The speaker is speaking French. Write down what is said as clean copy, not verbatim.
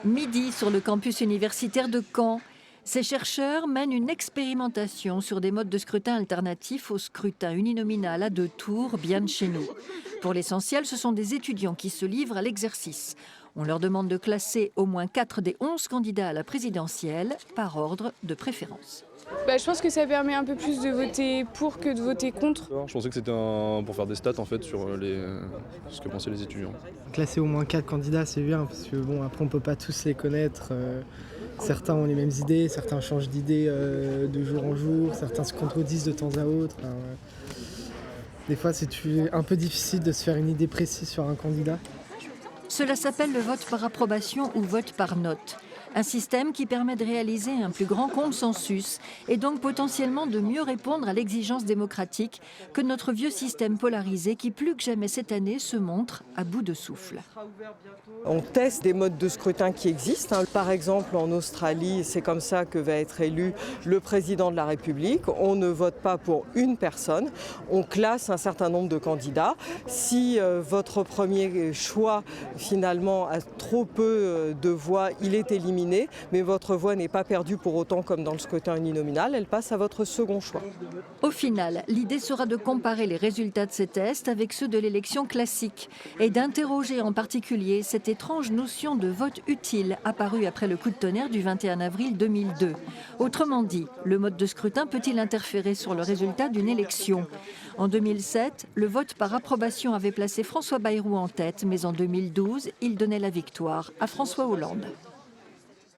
Midi sur le campus universitaire de Caen. Ces chercheurs mènent une expérimentation sur des modes de scrutin alternatifs au scrutin uninominal à 2 tours, bien de chez nous. Pour l'essentiel, ce sont des étudiants qui se livrent à l'exercice. On leur demande de classer au moins 4 des 11 candidats à la présidentielle par ordre de préférence. Je pense que ça permet un peu plus de voter pour que de voter contre. Je pensais que c'était pour faire des stats en fait sur ce que pensaient les étudiants. Classer au moins 4 candidats, c'est bien parce que après on peut pas tous les connaître. Certains ont les mêmes idées, certains changent d'idées de jour en jour, certains se contredisent de temps à autre. Des fois, c'est un peu difficile de se faire une idée précise sur un candidat. Cela s'appelle le vote par approbation ou vote par note. Un système qui permet de réaliser un plus grand consensus et donc potentiellement de mieux répondre à l'exigence démocratique que notre vieux système polarisé qui, plus que jamais cette année, se montre à bout de souffle. On teste des modes de scrutin qui existent. Par exemple, en Australie, c'est comme ça que va être élu le président de la République. On ne vote pas pour une personne, on classe un certain nombre de candidats. Si votre premier choix, finalement, a trop peu de voix, il est éliminé. Mais votre voix n'est pas perdue pour autant comme dans le scrutin uninominal, elle passe à votre second choix. Au final, l'idée sera de comparer les résultats de ces tests avec ceux de l'élection classique et d'interroger en particulier cette étrange notion de vote utile apparue après le coup de tonnerre du 21 avril 2002. Autrement dit, le mode de scrutin peut-il interférer sur le résultat d'une élection ? En 2007, le vote par approbation avait placé François Bayrou en tête, mais en 2012, il donnait la victoire à François Hollande.